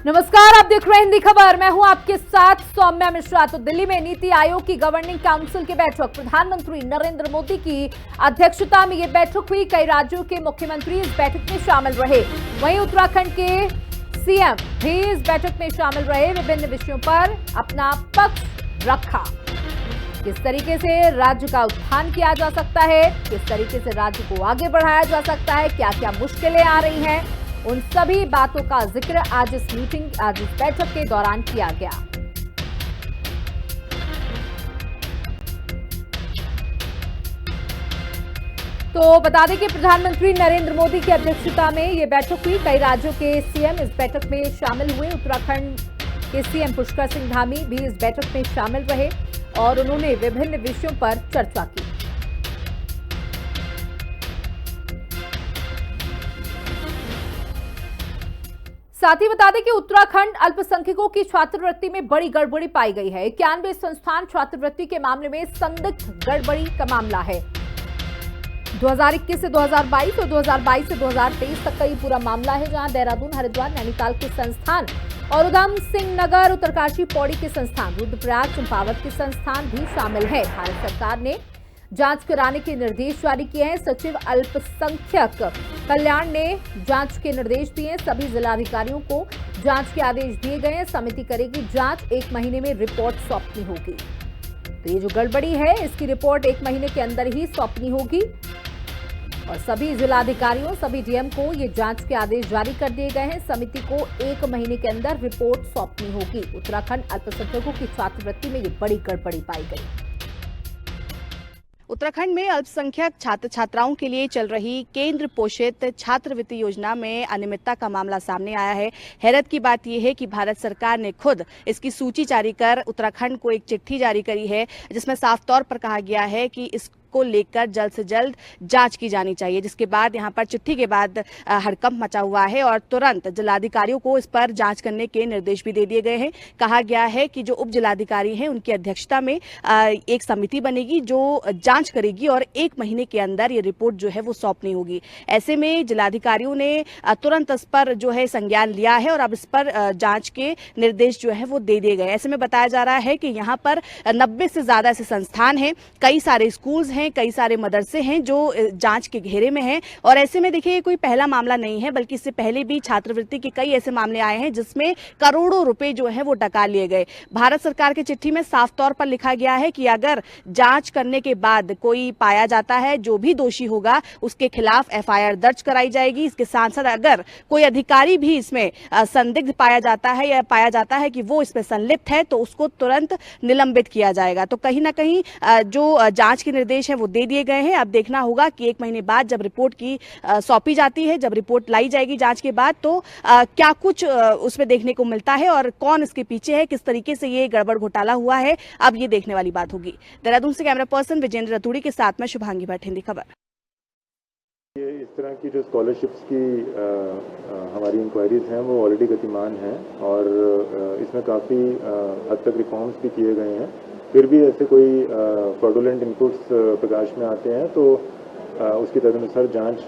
नमस्कार, आप देख रहे हैं हिंदी खबर। मैं हूं आपके साथ सौम्या मिश्रा। तो दिल्ली में नीति आयोग की गवर्निंग काउंसिल की बैठक, प्रधानमंत्री नरेंद्र मोदी की अध्यक्षता में यह बैठक हुई। कई राज्यों के मुख्यमंत्री इस बैठक में शामिल रहे। वहीं उत्तराखंड के सीएम भी इस बैठक में शामिल रहे। विभिन्न विषयों पर अपना पक्ष रखा। किस तरीके से राज्य का उत्थान किया जा सकता है, किस तरीके से राज्य को आगे बढ़ाया जा सकता है, क्या क्या मुश्किलें आ रही हैं, उन सभी बातों का जिक्र आज इस बैठक के दौरान किया गया। तो बता दें कि प्रधानमंत्री नरेंद्र मोदी की अध्यक्षता में यह बैठक हुई। कई राज्यों के सीएम इस बैठक में शामिल हुए। उत्तराखंड के सीएम पुष्कर सिंह धामी भी इस बैठक में शामिल रहे और उन्होंने विभिन्न विषयों पर चर्चा की। साथ ही बता दें कि उत्तराखंड अल्पसंख्यकों की छात्रवृत्ति में बड़ी गड़बड़ी पाई गई है। 91 संस्थान छात्रवृत्ति के मामले में संदिग्ध गड़बड़ी का मामला है। 2021 से 2022 और 2022 से 2023 तक का ये पूरा मामला है, जहां देहरादून, हरिद्वार, नैनीताल के संस्थान और उधम सिंह नगर, उत्तरकाशी, पौड़ी के संस्थान, रुद्रप्रयाग, चंपावत के संस्थान भी शामिल है। भारत सरकार ने जांच कराने के निर्देश जारी किए हैं। सचिव अल्पसंख्यक कल्याण ने जांच के निर्देश दिए हैं। सभी जिलाधिकारियों को जांच के आदेश दिए गए हैं। समिति करेगी जांच, 1 महीने में रिपोर्ट सौंपनी होगी। तो ये जो गड़बड़ी है, इसकी रिपोर्ट 1 महीने के अंदर ही सौंपनी होगी और सभी जिलाधिकारियों, सभी डीएम को ये जांच के आदेश जारी कर दिए गए हैं। समिति को 1 महीने के अंदर रिपोर्ट सौंपनी होगी। उत्तराखंड अल्पसंख्यकों की छात्रवृत्ति में ये बड़ी गड़बड़ी पाई गई। उत्तराखंड में अल्पसंख्यक छात्र छात्राओं के लिए चल रही केंद्र पोषित छात्रवृत्ति योजना में अनियमितता का मामला सामने आया है। हैरत की बात यह है कि भारत सरकार ने खुद इसकी सूची जारी कर उत्तराखंड को एक चिट्ठी जारी करी है, जिसमें साफ तौर पर कहा गया है कि को लेकर जल्द से जल्द जांच की जानी चाहिए। जिसके बाद यहां पर चिट्ठी के बाद हड़कंप मचा हुआ है और तुरंत जिलाधिकारियों को इस पर जांच करने के निर्देश भी दे दिए गए हैं। कहा गया है कि जो उप जिलाधिकारी हैं, उनकी अध्यक्षता में एक समिति बनेगी जो जांच करेगी और 1 महीने के अंदर ये रिपोर्ट जो है वो सौंपनी होगी। ऐसे में जिलाधिकारियों ने तुरंत इस पर जो है संज्ञान लिया है और अब इस पर जांच के निर्देश जो है वो दे दिए गए। ऐसे में बताया जा रहा है कि यहाँ पर 90 से ज्यादा ऐसे संस्थान हैं, कई सारे स्कूल्स हैं, कई सारे मदरसे हैं जो जांच के घेरे में हैं। और ऐसे में देखिए, कोई पहला मामला नहीं है, बल्कि इससे पहले भी छात्रवृत्ति के कई ऐसे मामले आए हैं जिसमें करोड़ों रुपए जो है वो डका लिए गए। भारत सरकार की चिट्ठी में साफ तौर पर लिखा गया है कि अगर जांच करने के बाद कोई पाया जाता है, जो भी दोषी होगा उसके खिलाफ एफआईआर दर्ज कराई जाएगी। इसके साथ साथ अगर कोई अधिकारी भी इसमें संदिग्ध पाया जाता है या पाया जाता है कि वो इसमें संलिप्त है, तो उसको तुरंत निलंबित किया जाएगा। तो कहीं ना कहीं जो जांच के निर्देश है वो दे दिए गए हैं। अब देखना होगा कि 1 महीने बाद जब रिपोर्ट की सौंपी जाती है, जब रिपोर्ट लाई जाएगी जांच के बाद, तो क्या कुछ उसमें देखने को मिलता है और कौन इसके पीछे है, किस तरीके से ये गड़बड़ घोटाला हुआ है, अब ये देखने वाली बात होगी। देहरादून से कैमरा पर्सन विजेंद्र रतूड़ी के साथ में शुभांगी भट्ट, हिंदी खबर। ये इस तरह की जो स्कॉलरशिप्स की हमारी इंक्वायरीज हैं वो ऑलरेडी गतिमान हैं और इसमें काफ़ी हद तक रिफॉर्म्स भी किए गए हैं। फिर भी ऐसे कोई फ्रॉडुलेंट इनपुट्स प्रकाश में आते हैं तो उसकी तदनुसार जांच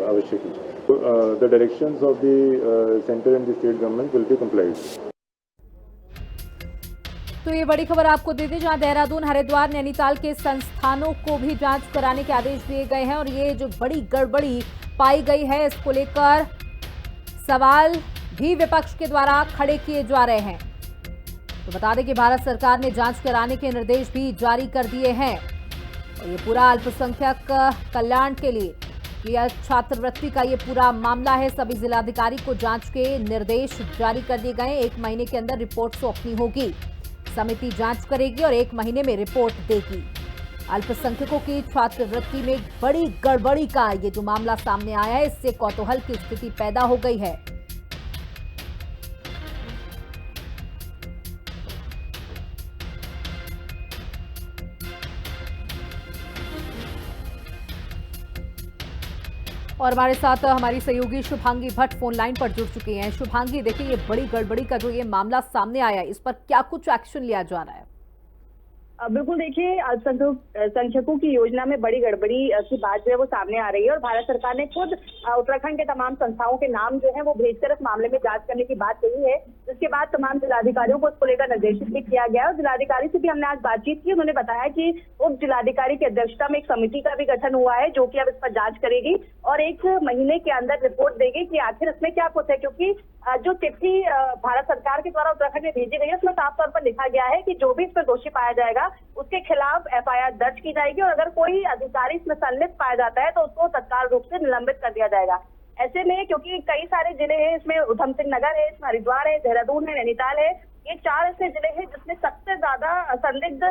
अवश्य की जाए। The directions of the centre and the state government will be complied. तो ये बड़ी खबर आपको दे दी, जहां देहरादून, हरिद्वार, नैनीताल के संस्थानों को भी जांच कराने के आदेश दिए गए हैं और ये जो बड़ी गड़बड़ी पाई गई है, इसको लेकर सवाल भी विपक्ष के द्वारा खड़े किए जा रहे हैं। तो बता दें कि भारत सरकार ने जांच कराने के निर्देश भी जारी कर दिए हैं और ये पूरा अल्पसंख्यक कल्याण के लिए यह छात्रवृत्ति का ये पूरा मामला है। सभी जिलाधिकारी को जांच के निर्देश जारी कर दिए गए। 1 महीने के अंदर रिपोर्ट सौंपनी होगी। समिति जांच करेगी और 1 महीने में रिपोर्ट देगी। अल्पसंख्यकों की छात्रवृत्ति में बड़ी गड़बड़ी का ये जो मामला सामने आया है, इससे कौतूहल की स्थिति पैदा हो गई है। और हमारे साथ हमारी सहयोगी शुभांगी भट्ट फोन लाइन पर जुड़ चुकी हैं। शुभांगी, देखिए, ये बड़ी गड़बड़ी का जो ये मामला सामने आया है, इस पर क्या कुछ एक्शन लिया जा रहा है? बिल्कुल देखिए, अल्पसंख्यकों की योजना में बड़ी गड़बड़ी की बात जो है वो सामने आ रही है और भारत सरकार ने खुद उत्तराखंड के तमाम संस्थाओं के नाम जो है वो भेजकर इस मामले में जांच करने की बात कही है, जिसके बाद तमाम जिलाधिकारियों को इसको लेकर निर्देशित भी किया गया और जिलाधिकारी से भी हमने आज बातचीत की। उन्होंने बताया कि उप जिलाधिकारी की अध्यक्षता में एक समिति का भी गठन हुआ है जो कि अब इस पर जांच करेगी और 1 महीने के अंदर रिपोर्ट देगी कि आखिर इसमें क्या कुछ है, क्योंकि जो चिट्ठी भारत सरकार के द्वारा उत्तराखंड में भेजी गई है उसमें साफ तौर पर लिखा गया है कि जो भी इस पर दोषी पाया जाएगा उसके खिलाफ एफआईआर दर्ज की जाएगी और अगर कोई अधिकारी इसमें संलिप्त पाया जाता है तो उसको तत्काल रूप से निलंबित कर दिया जाएगा। ऐसे में क्योंकि कई सारे जिले हैं, इसमें उधम सिंह नगर है, इसमें हरिद्वार है, देहरादून है, नैनीताल है, ये 4 ऐसे जिले हैं जिसमें सबसे ज्यादा संदिग्ध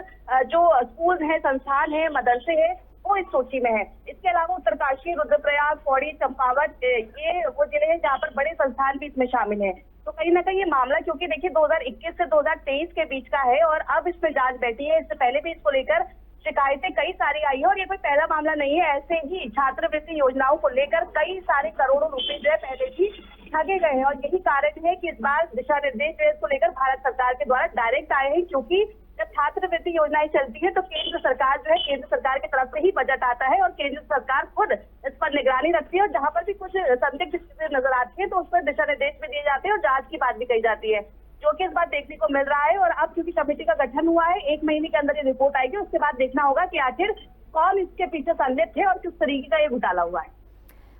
जो स्कूल है, संस्थान है, मदरसे है वो इस सूची में है। इसके अलावा उत्तरकाशी, रुद्रप्रयाग, पौड़ी, चंपावत ये वो जिले हैं जहाँ पर बड़े संस्थान भी इसमें शामिल हैं। तो कहीं ना कहीं ये मामला क्योंकि देखिए 2021 से 2023 के बीच का है और अब इसमें जांच बैठी है। इससे पहले भी इसको लेकर शिकायतें कई सारी आई है और ये कोई पहला मामला नहीं है। ऐसे ही छात्रवृत्ति योजनाओं को लेकर कई सारे करोड़ों रुपए जो है पहले भी ठगे गए हैं और यही कारण है कि इस बार दिशा निर्देश जो है इसको लेकर भारत सरकार के द्वारा डायरेक्ट आए हैं, क्योंकि जब छात्रवृत्ति योजनाएं चलती है तो केंद्र सरकार जो है केंद्र सरकार की तरफ से ही बजट आता है और केंद्र सरकार खुद इस पर निगरानी रखती है और जहां पर भी कुछ संदिग्ध स्थिति नजर आती है तो उस पर दिशा निर्देश भी दिए जाते हैं और जांच की बात भी कही जाती है, जो कि इस बार देखने को मिल रहा है। और अब क्योंकि कमेटी का गठन हुआ है, 1 महीने के अंदर ये रिपोर्ट आएगी, उसके बाद देखना होगा कि आखिर कौन इसके पीछे संलिप्त है और किस तरीके का ये घोटाला हुआ है।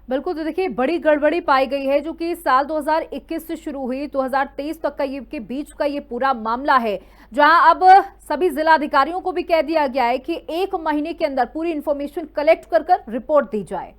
बिल्कुल, तो देखिए बड़ी गड़बड़ी पाई गई है जो कि साल 2021 से शुरू हुई 2023 तक का ये के बीच का ये पूरा मामला है, जहां अब सभी जिलाधिकारियों को भी कह दिया गया है कि 1 महीने के अंदर पूरी इंफॉर्मेशन कलेक्ट कर रिपोर्ट दी जाए।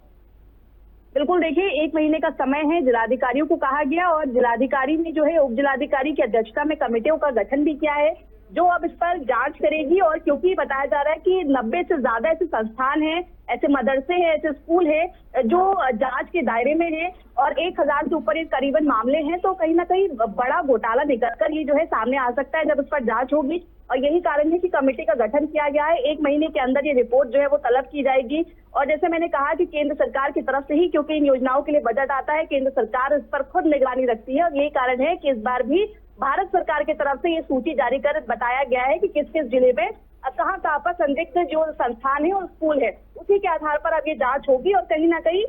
बिल्कुल देखिए, 1 महीने का समय है, जिलाधिकारियों को कहा गया और जिलाधिकारी ने जो है उप जिलाधिकारी की अध्यक्षता में कमेटियों का गठन भी किया है जो अब इस पर जांच करेगी। और क्योंकि बताया जा रहा है कि 90 से ज्यादा ऐसे संस्थान हैं, ऐसे मदरसे हैं, ऐसे स्कूल हैं जो जांच के दायरे में हैं और 1000 से ऊपर ये करीबन मामले हैं, तो कहीं ना कहीं बड़ा घोटाला निकलकर ये जो है सामने आ सकता है जब इस पर जांच होगी। और यही कारण है कि कमेटी का गठन किया गया है। 1 महीने के अंदर ये रिपोर्ट जो है वो तलब की जाएगी और जैसे मैंने कहा कि केंद्र सरकार की तरफ से ही, क्योंकि इन योजनाओं के लिए बजट आता है, केंद्र सरकार इस पर खुद निगरानी रखती है और यही कारण है कि इस बार भी भारत सरकार की तरफ से ये सूची जारी कर बताया गया है कि किस किस जिले में कहाँ पर संदिग्ध जो संस्थान है और स्कूल है, उसी के आधार पर अब ये जांच होगी और कहीं ना कहीं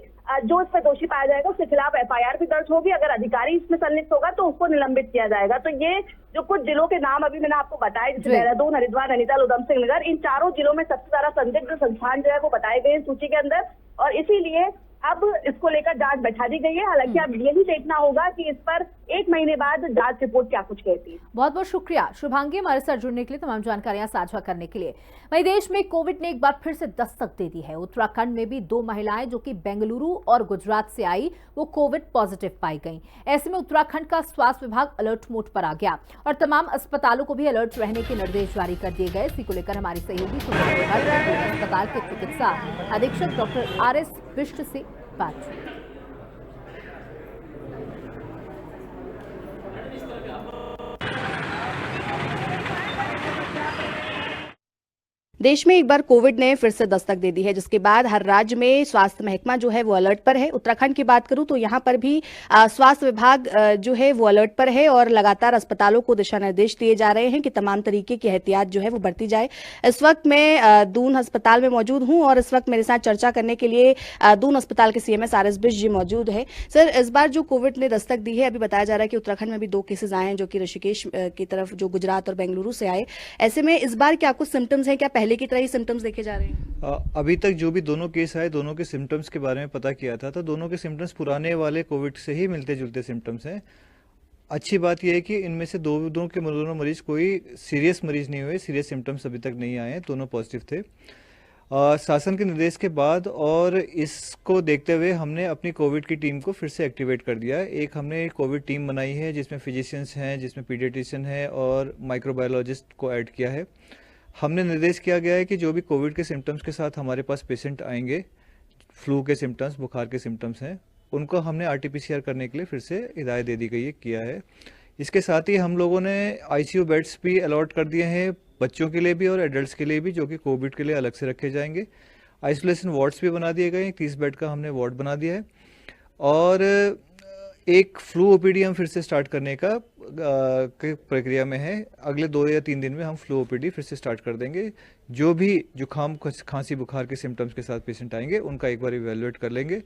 जो इस पर दोषी पाया जाएगा उसके खिलाफ एफआईआर भी दर्ज होगी। अगर अधिकारी इसमें संलिप्त होगा तो उसको निलंबित किया जाएगा। तो ये जो कुछ जिलों के नाम अभी मैंने आपको बताए, जैसे देहरादून, हरिद्वार, नैनीताल, उधम सिंह नगर, इन 4 जिलों में सबसे ज्यादा संदिग्ध संस्थान जो है वो बताए गए सूची के अंदर और इसीलिए अब इसको लेकर जांच बैठा दी गई है। हालांकि अब यही देखना होगा कि इस पर 1 महीने बाद जांच रिपोर्ट क्या कुछ कहती है। बहुत बहुत शुक्रिया शुभांगी, हमारे साथ जुड़ने के लिए, तमाम जानकारियां साझा करने के लिए। वहीं देश में कोविड ने एक बार फिर से दस्तक दे दी है। उत्तराखंड में भी 2 महिलाएं जो कि बेंगलुरु और गुजरात से आई वो कोविड पॉजिटिव पाई गई। ऐसे में उत्तराखंड का स्वास्थ्य विभाग अलर्ट मोड पर आ गया और तमाम अस्पतालों को भी अलर्ट रहने के निर्देश जारी कर दिए गए। इसी को लेकर हमारी सहयोगी अस्पताल के चिकित्सा अधीक्षक डॉक्टर RS बिष्ट से बात। देश में एक बार कोविड ने फिर से दस्तक दे दी है, जिसके बाद हर राज्य में स्वास्थ्य महकमा जो है वो अलर्ट पर है। उत्तराखंड की बात करूं तो यहां पर भी स्वास्थ्य विभाग जो है वो अलर्ट पर है और लगातार अस्पतालों को दिशा निर्देश दिए जा रहे हैं कि तमाम तरीके की एहतियात जो है वो बरती जाए। इस वक्त मैं दून अस्पताल में मौजूद हूं और इस वक्त मेरे साथ चर्चा करने के लिए दून अस्पताल के CMS RS बिष्ट जी मौजूद है। सर, इस बार जो कोविड ने दस्तक दी है, अभी बताया जा रहा है कि उत्तराखंड में भी 2 केसेज आए हैं जो कि ऋषिकेश की तरफ, जो गुजरात और बेंगलुरु से आए। ऐसे में इस बार क्या कुछ सिम्टम्स हैं, क्या पहले की तरह ही सिम्टम्स देखे जा रहे हैं? अभी तक जो भी दोनों केस आए, दोनों के सिम्टम्स के बारे में पता किया था तो दोनों के सिम्टम्स पुराने वाले कोविड से ही मिलते जुलते सिम्टम्स हैं। अच्छी बात यह है कि इनमें से दोनों मरीज कोई सीरियस मरीज नहीं हुए, सीरियस सिम्टम्स अभी तक नहीं आए, दोनों पॉजिटिव थे। शासन के निर्देश के बाद और इसको देखते हुए हमने अपनी कोविड की टीम को फिर से एक्टिवेट कर दिया है। एक हमने कोविड टीम बनाई है जिसमें फिजिशियंस हैं, जिसमें पीडियाट्रिशियन है और माइक्रोबायोलॉजिस्ट को ऐड किया है। हमने निर्देश किया गया है कि जो भी कोविड के सिम्टम्स के साथ हमारे पास पेशेंट आएंगे, फ्लू के सिम्टम्स, बुखार के सिम्टम्स हैं, उनको हमने RT-PCR करने के लिए फिर से हिदायत दे दी गई है, किया है। इसके साथ ही हम लोगों ने ICU बेड्स भी अलॉट कर दिए हैं, बच्चों के लिए भी और एडल्ट्स के लिए भी, जो कि कोविड के लिए अलग से रखे जाएंगे। आइसोलेशन वार्ड्स भी बना दिए गए, 30 बेड का हमने वार्ड बना दिया है और एक फ्लू OPD हम फिर से स्टार्ट करने का की प्रक्रिया में है। अगले 2 या 3 दिन में हम फ्लू ओपीडी फिर से स्टार्ट कर देंगे। जो भी जुकाम खांसी बुखार के सिम्टम्स के साथ पेशेंट आएंगे उनका एक बार इवेलुएट कर लेंगे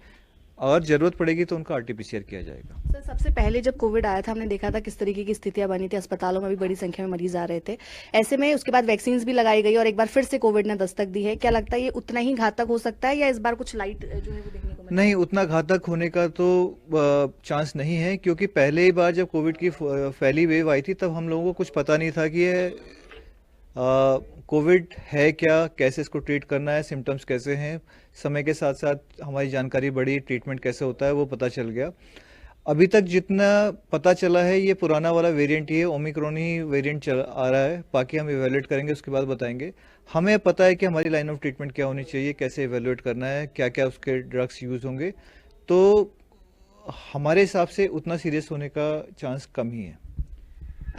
और जरूरत पड़ेगी तो उनका RT-PCR किया जाएगा। सर, सबसे पहले जब कोविड आया था हमने देखा था किस तरीके की स्थितियां बनी थी, अस्पतालों में भी बड़ी संख्या में मरीज आ रहे थे। ऐसे में उसके बाद वैक्सीन भी लगाई गई और एक बार फिर से कोविड ने दस्तक दी है। क्या लगता है ये उतना ही घातक हो सकता है या इस बार कुछ लाइट जो है वो देखने को नहीं, उतना घातक होने का तो चांस नहीं है, क्योंकि पहले ही बार जब कोविड की पहली वेव आई थी तब हम लोगों को कुछ पता नहीं था कि ये कोविड है क्या, कैसे इसको ट्रीट करना है, सिम्टम्स कैसे हैं। समय के साथ साथ हमारी जानकारी बढ़ी, ट्रीटमेंट कैसे होता है वो पता चल गया। अभी तक जितना पता चला है ये पुराना वाला वेरिएंट ही है, ओमिक्रॉन ही वेरिएंट आ रहा है। बाकी हम इवेलुएट करेंगे, उसके बाद बताएंगे। हमें पता है कि हमारी लाइन ऑफ ट्रीटमेंट क्या होनी चाहिए, कैसे इवेलुएट करना है, क्या क्या उसके ड्रग्स यूज होंगे। तो हमारे हिसाब से उतना सीरियस होने का चांस कम ही है।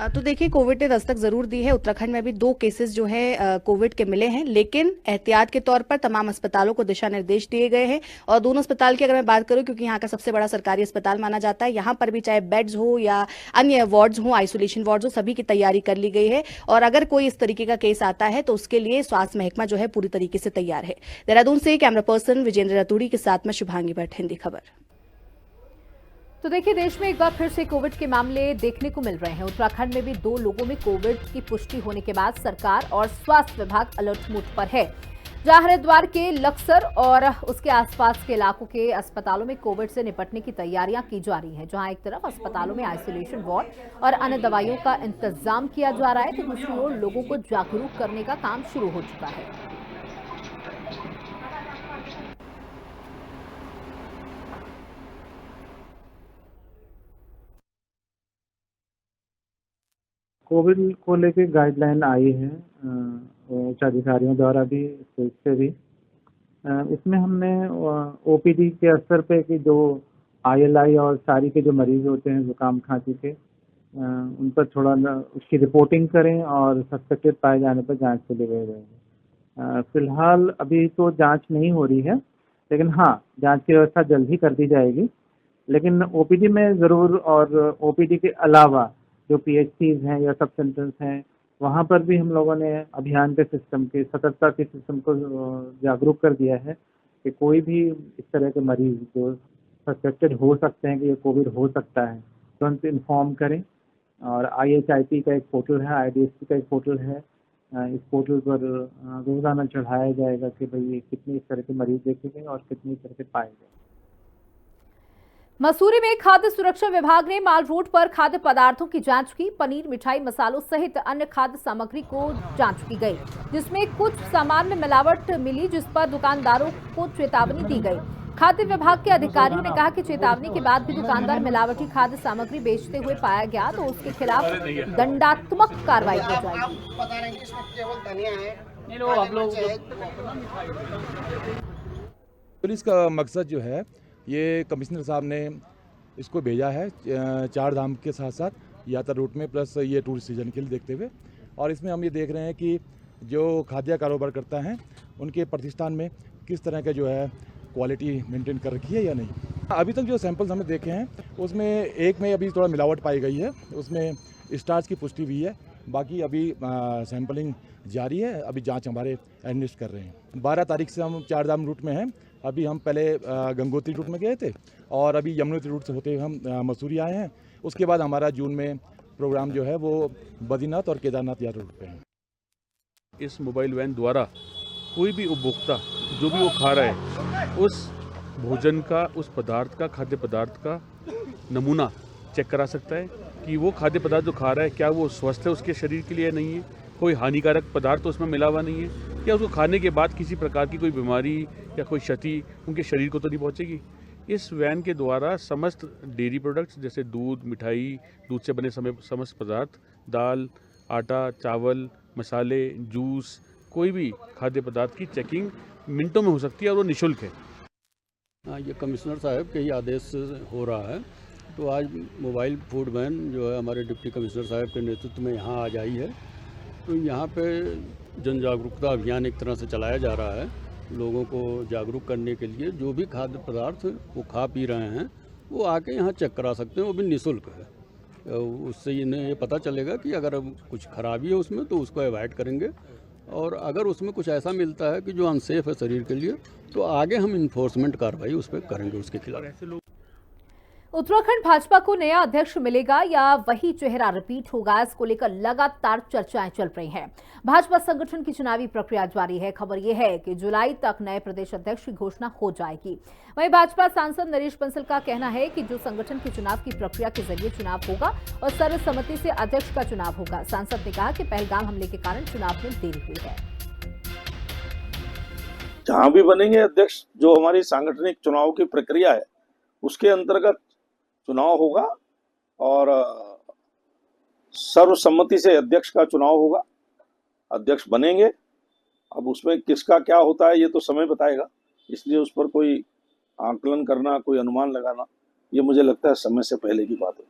तो देखिए, कोविड ने दस्तक जरूर दी है। उत्तराखंड में भी 2 केसेस जो है कोविड के मिले हैं, लेकिन एहतियात के तौर पर तमाम अस्पतालों को दिशा निर्देश दिए गए हैं। और दोनों अस्पताल की अगर मैं बात करूं, क्योंकि यहाँ का सबसे बड़ा सरकारी अस्पताल माना जाता है, यहाँ पर भी चाहे बेड्स हो या अन्य वार्ड्स हो, आइसोलेशन वार्ड्स हो, सभी की तैयारी कर ली गई है। और अगर कोई इस तरीके का केस आता है तो उसके लिए स्वास्थ्य महकमा जो है पूरी तरीके से तैयार है। देहरादून से कैमरा पर्सन विजेंद्र रतूड़ी के साथ में शुभांगी भट्ट, हिंदी खबर। तो देखिए, देश में एक बार फिर से कोविड के मामले देखने को मिल रहे हैं। उत्तराखंड में भी 2 लोगों में कोविड की पुष्टि होने के बाद सरकार और स्वास्थ्य विभाग अलर्ट मोड पर है। जहां हरिद्वार के लक्सर और उसके आसपास के इलाकों के अस्पतालों में कोविड से निपटने की तैयारियां की जा रही हैं। जहां एक तरफ अस्पतालों में आइसोलेशन वार्ड और अन्य दवाइयों का इंतजाम किया जा रहा है, तो दूसरी ओर लोगों को जागरूक करने का काम शुरू हो चुका है। कोविड को लेके गाइडलाइन आई है उच्च अधिकारियों द्वारा भी, स्टेट से भी। इसमें हमने OPD के स्तर पे कि जो ILI और सारी के जो मरीज होते हैं जुकाम खांसी के, उन पर थोड़ा उसकी रिपोर्टिंग करें और सस्पेक्टेड पाए जाने पर जांच के लिए गए हैं। फिलहाल अभी तो जांच नहीं हो रही है, लेकिन हाँ, जांच की व्यवस्था जल्द ही कर दी जाएगी। लेकिन OPD में ज़रूर, और OPD के अलावा जो PHCs हैं या सब सेंटर्स हैं, वहाँ पर भी हम लोगों ने अभियान के सिस्टम के, सतर्कता के सिस्टम को जागरूक कर दिया है कि कोई भी इस तरह के मरीज जो सस्पेक्टेड हो सकते हैं कि ये कोविड हो सकता है, तुरंत इन्फॉर्म करें। और IHIP का एक पोर्टल है, IDSP का एक पोर्टल है। इस पोर्टल पर रोजाना चढ़ाया जाएगा कि भाई कितने इस तरह के मरीज देखे गए और कितने इस तरह के पाए गए। मसूरी में खाद्य सुरक्षा विभाग ने माल रोड पर खाद्य पदार्थों की जांच की। पनीर, मिठाई, मसालों सहित अन्य खाद्य सामग्री को जांच की गई, जिसमें कुछ सामान में मिलावट मिली, जिस पर दुकानदारों को चेतावनी दी गई। खाद्य विभाग के अधिकारियों ने कहा कि चेतावनी के बाद भी दुकानदार मिलावटी खाद्य सामग्री बेचते हुए पाया गया तो उसके खिलाफ दंडात्मक कार्रवाई की जाएगी। पुलिस का मकसद जो है, ये कमिश्नर साहब ने इसको भेजा है 4 धाम के साथ साथ यात्रा रूट में, प्लस ये टूरिस्ट सीजन के लिए देखते हुए। और इसमें हम ये देख रहे हैं कि जो खाद्य कारोबार करता है उनके प्रतिष्ठान में किस तरह का जो है क्वालिटी मेंटेन कर रखी है या नहीं। अभी तक जो सैंपल्स हमने देखे हैं उसमें एक में अभी थोड़ा मिलावट पाई गई है, उसमें स्टार्च की पुष्टि हुई है। बाकी अभी सैंपलिंग जारी है, अभी जांच हमारे एडमिनिस्ट कर रहे हैं। 12 तारीख से हम 4 धाम रूट में हैं। अभी हम पहले गंगोत्री रूट में गए थे और अभी यमुनोत्री रूट से होते हुए हम मसूरी आए हैं। उसके बाद हमारा जून में प्रोग्राम जो है वो बद्रीनाथ और केदारनाथ यात्रा रूट पे है। इस मोबाइल वैन द्वारा कोई भी उपभोक्ता जो भी वो खा रहा है, उस भोजन का, उस पदार्थ का, खाद्य पदार्थ का नमूना चेक करा सकता है कि वो खाद्य पदार्थ जो खा रहा है क्या वो स्वस्थ है उसके शरीर के लिए, नहीं है, कोई हानिकारक पदार्थ तो उसमें मिला हुआ नहीं है, या उसको खाने के बाद किसी प्रकार की कोई बीमारी या कोई क्षति उनके शरीर को तो नहीं पहुंचेगी। इस वैन के द्वारा समस्त डेयरी प्रोडक्ट्स जैसे दूध, मिठाई, दूध से बने समस्त पदार्थ, दाल, आटा, चावल, मसाले, जूस, कोई भी खाद्य पदार्थ की चेकिंग मिनटों में हो सकती है और वो निःशुल्क है। ये कमिश्नर साहब के ही आदेश से हो रहा है। तो आज मोबाइल फूड वैन जो है हमारे डिप्टी कमिश्नर साहब के नेतृत्व में यहाँ आज आई है। तो यहाँ पे जन जागरूकता अभियान एक तरह से चलाया जा रहा है। लोगों को जागरूक करने के लिए जो भी खाद्य पदार्थ वो खा पी रहे हैं वो आके यहाँ चेक करा सकते हैं, वो भी निःशुल्क है। उससे इन्हें ये पता चलेगा कि अगर कुछ खराबी है उसमें तो उसको अवॉइड करेंगे, और अगर उसमें कुछ ऐसा मिलता है कि जो अनसेफ है शरीर के लिए तो आगे हम इन्फोर्समेंट कार्रवाई उस पर करेंगे उसके खिलाफ। उत्तराखंड भाजपा को नया अध्यक्ष मिलेगा या वही चेहरा रिपीट होगा, इसको लेकर लगातार चर्चाएं चल रही हैं। भाजपा संगठन की चुनावी प्रक्रिया जारी है। खबर यह है कि जुलाई तक नए प्रदेश अध्यक्ष की घोषणा हो जाएगी। वहीं भाजपा सांसद नरेश बंसल का कहना है कि जो संगठन के चुनाव की प्रक्रिया के जरिए चुनाव होगा और सर्वसम्मति से अध्यक्ष का चुनाव होगा। सांसद ने कहा कि पहलगाम हमले के कारण चुनाव में देरी हुई है। जहां भी बनेंगे अध्यक्ष, जो हमारी सांगठनिक चुनाव की प्रक्रिया है उसके अंतर्गत चुनाव होगा और सर्वसम्मति से अध्यक्ष का चुनाव होगा, अध्यक्ष बनेंगे। अब उसमें किसका क्या होता है ये तो समय बताएगा, इसलिए उस पर कोई आकलन करना, कोई अनुमान लगाना, ये मुझे लगता है समय से पहले की बात है।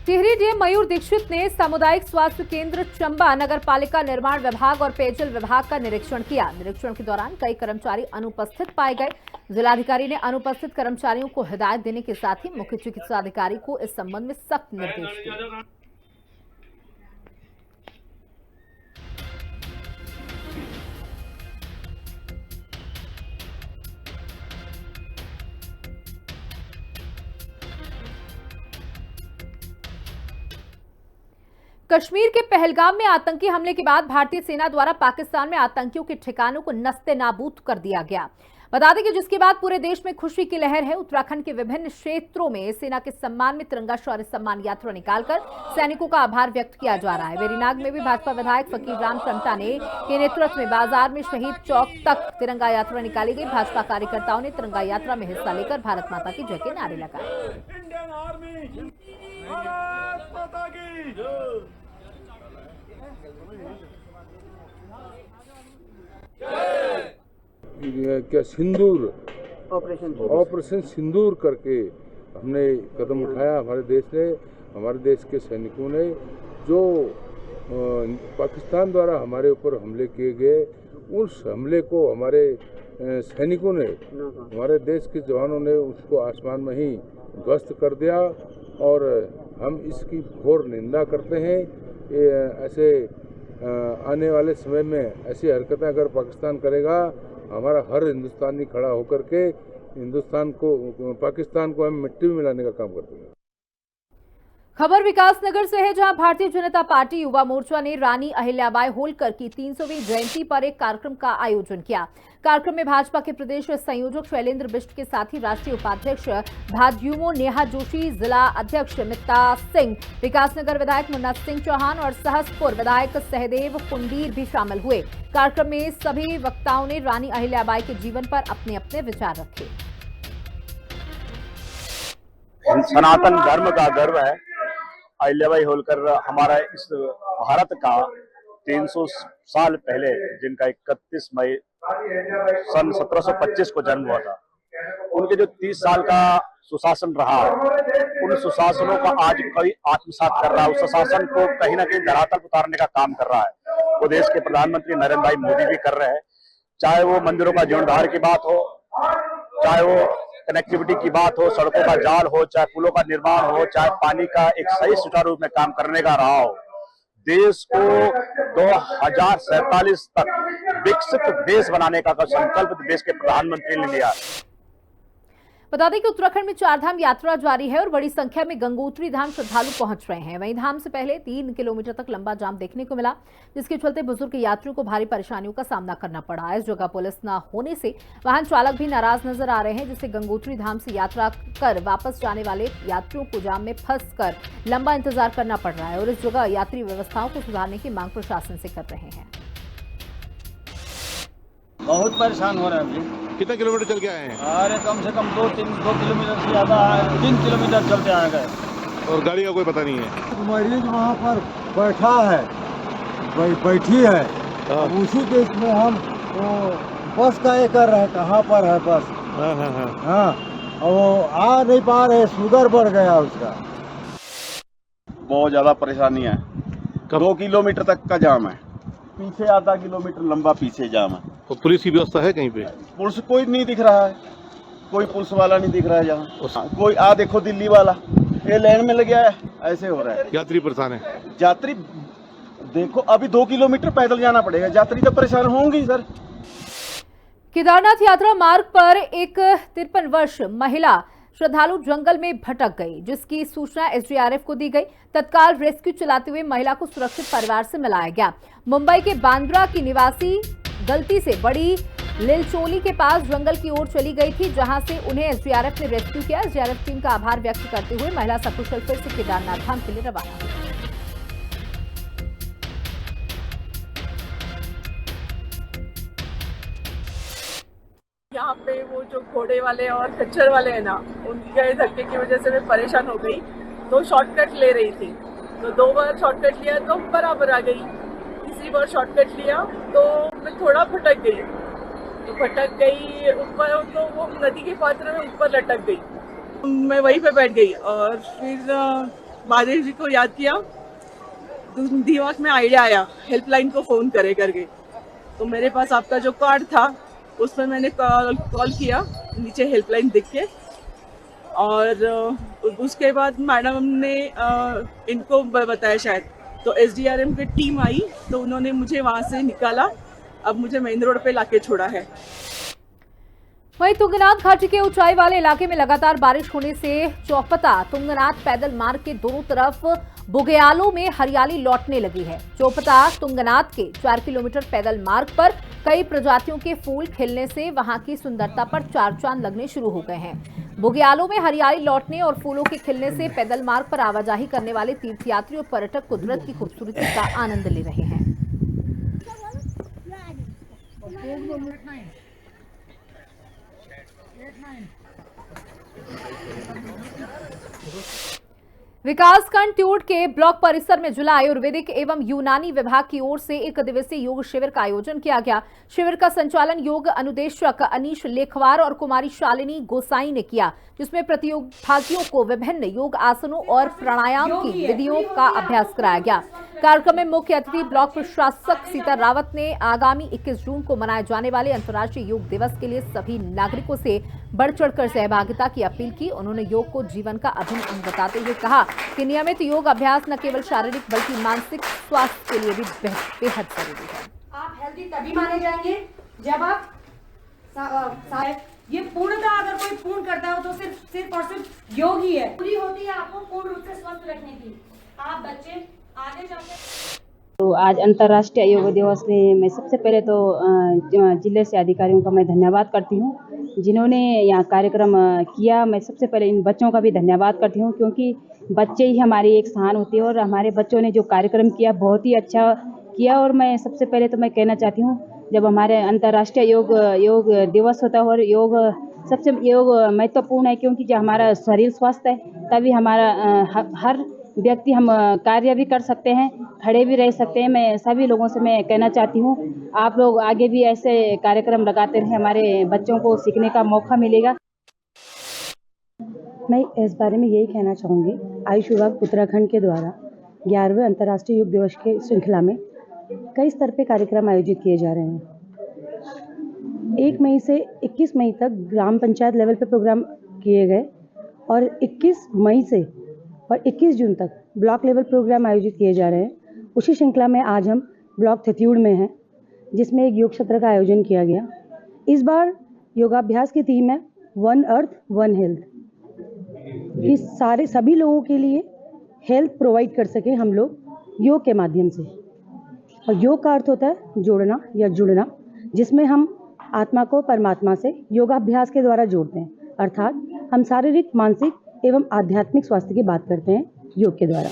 टिहरी डीएम मयूर दीक्षित ने सामुदायिक स्वास्थ्य केंद्र चंबा नगर पालिका निर्माण विभाग और पेयजल विभाग का निरीक्षण किया। निरीक्षण के दौरान कई कर्मचारी अनुपस्थित पाए गए। जिलाधिकारी ने अनुपस्थित कर्मचारियों को हिदायत देने के साथ ही मुख्य चिकित्साधिकारी को इस संबंध में सख्त निर्देश दिए। कश्मीर के पहलगाम में आतंकी हमले के बाद भारतीय सेना द्वारा पाकिस्तान में आतंकियों के ठिकानों को नस्ते नाबूद कर दिया गया। बता दें कि जिसके बाद पूरे देश में खुशी की लहर है। उत्तराखंड के विभिन्न क्षेत्रों में सेना के सम्मान में तिरंगा शौर्य सम्मान यात्रा निकालकर सैनिकों का आभार व्यक्त किया जा रहा है। वेरीनाग में भी भाजपा विधायक फकीर राम कंटा के नेतृत्व में बाजार में शहीद चौक तक तिरंगा यात्रा निकाली गई। भाजपा कार्यकर्ताओं ने तिरंगा यात्रा में हिस्सा लेकर भारत माता की जय के नारे लगाए। क्या सिंदूर ऑपरेशन सिंदूर करके हमने कदम उठाया। हमारे देश ने, हमारे देश के सैनिकों ने, जो पाकिस्तान द्वारा हमारे ऊपर हमले किए गए, उस हमले को हमारे सैनिकों ने, हमारे देश के जवानों ने उसको आसमान में ही ध्वस्त कर दिया और हम इसकी घोर निंदा करते हैं। ऐसे आने वाले समय में ऐसी हरकतें अगर पाकिस्तान करेगा, हमारा हर हिंदुस्तानी खड़ा होकर के पाकिस्तान को हम मिट्टी में मिलाने का काम करते हैं। खबर विकासनगर से है, जहां भारतीय जनता पार्टी युवा मोर्चा ने रानी अहिल्याबाई होलकर की 300वीं जयंती पर एक कार्यक्रम का आयोजन किया। कार्यक्रम में भाजपा के प्रदेश संयोजक शैलेंद्र बिष्ट के साथ ही राष्ट्रीय उपाध्यक्ष भाजयुमो नेहा जोशी, जिला अध्यक्ष मित्ता सिंह, विकासनगर विधायक मुन्ना सिंह चौहान और सहसपुर विधायक सहदेव कुंडीर भी शामिल हुए। कार्यक्रम में सभी वक्ताओं ने रानी अहिल्याबाई के जीवन पर अपने अपने विचार रखे। सनातन धर्म का गर्व है। अहिल्याबाई होलकर हमारा इस भारत का 300 साल पहले, जिनका 31 मई सन 1725 को जन्म हुआ था, उनके जो 30 साल का सुशासन रहा, उन सुशासनों का आज कोई आत्मसात कर रहा है। उस सुशासन को कहीं ना कहीं धरातल उतारने का काम कर रहा है। वो देश के प्रधानमंत्री नरेंद्र भाई मोदी भी कर रहे हैं। चाहे वो मंदिरों का जीर्णोद्धार की बात हो, चाहे वो कनेक्टिविटी की बात हो, सड़कों का जाल हो, चाहे पुलों का निर्माण हो, चाहे पानी का एक सही सुचारू रूप में काम करने का रहा हो। देश को 2047 तक विकसित देश बनाने का संकल्प देश के प्रधानमंत्री ने लिया। बता दें कि उत्तराखंड में 4 धाम यात्रा जारी है और बड़ी संख्या में गंगोत्री धाम श्रद्धालु पहुंच रहे हैं। वहीं धाम से पहले 3 किलोमीटर तक लंबा जाम देखने को मिला, जिसके चलते बुजुर्ग यात्रियों को भारी परेशानियों का सामना करना पड़ा। इस जगह पुलिस न होने से वाहन चालक भी नाराज नजर आ रहे हैं, जिससे गंगोत्री धाम से यात्रा कर वापस जाने वाले यात्रियों को जाम में फंस कर लंबा इंतजार करना पड़ रहा है और इस जगह यात्री व्यवस्थाओं को सुधारने की मांग प्रशासन से कर रहे हैं। बहुत परेशान हो रहे हैं अभी। कितने किलोमीटर चल के आए हैं? अरे कम से कम 2 किलोमीटर से ज़्यादा, 3 किलोमीटर चलते आ गए और गाड़ी का कोई पता नहीं है। मरीज वहाँ पर बैठा है, बैठी है, उसी केस में हम बस का ये कर रहे हैं, कहाँ पर है बस। हाँ, और वो आ नहीं पा रहे, शुगर बढ़ गया उसका। बहुत ज्यादा परेशानी है। 2 किलोमीटर तक का जाम है, पीछे आधा किलोमीटर लंबा पीछे जाम है। तो पुलिस की व्यवस्था है कहीं पे? पुलिस कोई नहीं दिख रहा है, कोई पुलिस वाला नहीं दिख रहा है यहाँ। कोई देखो दिल्ली वाला ये लाइन में लग गया है, ऐसे हो रहा है। यात्री परेशान है। यात्री देखो अभी 2 किलोमीटर पैदल जाना पड़ेगा, यात्री तो परेशान होंगे सर। केदारनाथ यात्रा मार्ग पर एक 53 वर्ष महिला श्रद्धालु जंगल में भटक गई, जिसकी सूचना एसडीआरएफ को दी गई। तत्काल रेस्क्यू चलाते हुए महिला को सुरक्षित परिवार से मिलाया गया। मुंबई के बांद्रा की निवासी गलती से बड़ी लिलचोली के पास जंगल की ओर चली गई थी, जहां से उन्हें एसडीआरएफ ने रेस्क्यू किया। एसडीआरएफ टीम का आभार व्यक्त करते हुए महिला सकुशल फिर से केदारनाथ धाम के लिए रवाना हुई। यहाँ पे वो जो घोड़े वाले और खच्चर वाले हैं ना, उनके धक्के की वजह से मैं परेशान हो गई, तो शॉर्टकट ले रही थी। तो 2 बार शॉर्टकट लिया तो बराबर आ गई, तीसरी बार शॉर्टकट लिया तो मैं थोड़ा भटक गई। तो भटक गई ऊपर, तो वो नदी के पात्र में ऊपर लटक गई। मैं वहीं पे बैठ गई और फिर महादेव जी को याद किया, तो दिमाग में आइडिया आया हेल्पलाइन को फ़ोन करे करके। तो मेरे पास आपका जो कार्ड था उसमें मैंने कॉल किया, नीचे हेल्पलाइन दिख के, और उसके बाद मैडम ने इनको बताया शायद, तो एसडीआरएफ की टीम आई तो उन्होंने मुझे वहाँ से निकाला। अब मुझे मेन रोड पे लाके छोड़ा है। वहीं तुंगनाथ घाटी के ऊंचाई वाले इलाके में लगातार बारिश होने से चौपता तुंगनाथ पैदल मार्ग के दोनों तरफ बुग्यालों में हरियाली लौटने लगी है। चौपता तुंगनाथ के 4 किलोमीटर पैदल मार्ग पर कई प्रजातियों के फूल खिलने से वहां की सुंदरता पर चार चांद लगने शुरू हो गए हैं। बुग्यालों में हरियाली लौटने और फूलों के खिलने से पैदल मार्ग पर आवाजाही करने वाले तीर्थयात्री और पर्यटक कुदरत की खूबसूरती का आनंद ले रहे हैं। विकासखंड ट्यूट के ब्लॉक परिसर में जिला आयुर्वेदिक एवं यूनानी विभाग की ओर से 1 दिवसीय योग शिविर का आयोजन किया गया। शिविर का संचालन योग अनुदेशक अनीश लेखवार और कुमारी शालिनी गोसाई ने किया, जिसमें प्रतिभागियों को विभिन्न योग आसनों और प्राणायाम की विधियों का अभ्यास कराया गया। कार्यक्रम में मुख्य अतिथि ब्लॉक प्रशासक सीता रावत ने आगामी 21 जून को मनाए जाने वाले अंतर्राष्ट्रीय योग दिवस के लिए सभी नागरिकों से बढ़ चढ़कर सहभागिता की अपील की। उन्होंने योग को जीवन का अभिन्न अंग बताते हुए कहा कि नियमित योग अभ्यास न केवल शारीरिक बल्कि मानसिक स्वास्थ्य के लिए भी बेहद जरूरी है। आप हेल्दी तभी माने जाएंगे जब आप ये पूर्णता अगर कोई पूर्ण करता हो तो सिर्फ और सिर्फ योग ही है। पूरी होती है आपको पूर्ण रूप से स्वस्थ रखने की। आप बच्चे आगे जाके तो आज अंतर्राष्ट्रीय योग दिवस में मैं सबसे पहले तो जिले से अधिकारियों का मैं धन्यवाद करती हूँ, जिन्होंने यहाँ कार्यक्रम किया। मैं सबसे पहले इन बच्चों का भी धन्यवाद करती हूँ, क्योंकि बच्चे ही हमारी एक शान होती है और हमारे बच्चों ने जो कार्यक्रम किया बहुत ही अच्छा किया। और मैं सबसे पहले तो मैं कहना चाहती हूँ, जब हमारे अंतर्राष्ट्रीय योग दिवस होता है और योग महत्वपूर्ण है, क्योंकि जब हमारा शरीर स्वस्थ है तभी हमारा हर व्यक्ति हम कार्य भी कर सकते हैं, खड़े भी रह सकते हैं। मैं सभी लोगों से मैं कहना चाहती हूँ, आप लोग आगे भी ऐसे कार्यक्रम लगाते रहें, हमारे बच्चों को सीखने का मौका मिलेगा। मैं इस बारे में यही कहना चाहूँगी, आयुष विभाग उत्तराखंड के द्वारा 11वें अंतर्राष्ट्रीय योग दिवस के श्रृंखला में कई स्तर पे कार्यक्रम आयोजित किए जा रहे हैं। 1 मई से 21 मई तक ग्राम पंचायत लेवल पे प्रोग्राम किए गए और 21 मई से और 21 जून तक ब्लॉक लेवल प्रोग्राम आयोजित किए जा रहे हैं। उसी श्रृंखला में आज हम ब्लॉक थत्यूड़ में हैं, जिसमें एक योग सत्र का आयोजन किया गया। इस बार योगाभ्यास की थीम है 1 अर्थ 1 हेल्थ। इस सभी लोगों के लिए हेल्थ प्रोवाइड कर सके हम लोग योग के माध्यम से। और योग का अर्थ होता है जोड़ना या जुड़ना, जिसमें हम आत्मा को परमात्मा से योगाभ्यास के द्वारा जोड़ते हैं। अर्थात हम शारीरिक, मानसिक एवं आध्यात्मिक स्वास्थ्य की बात करते हैं योग के द्वारा।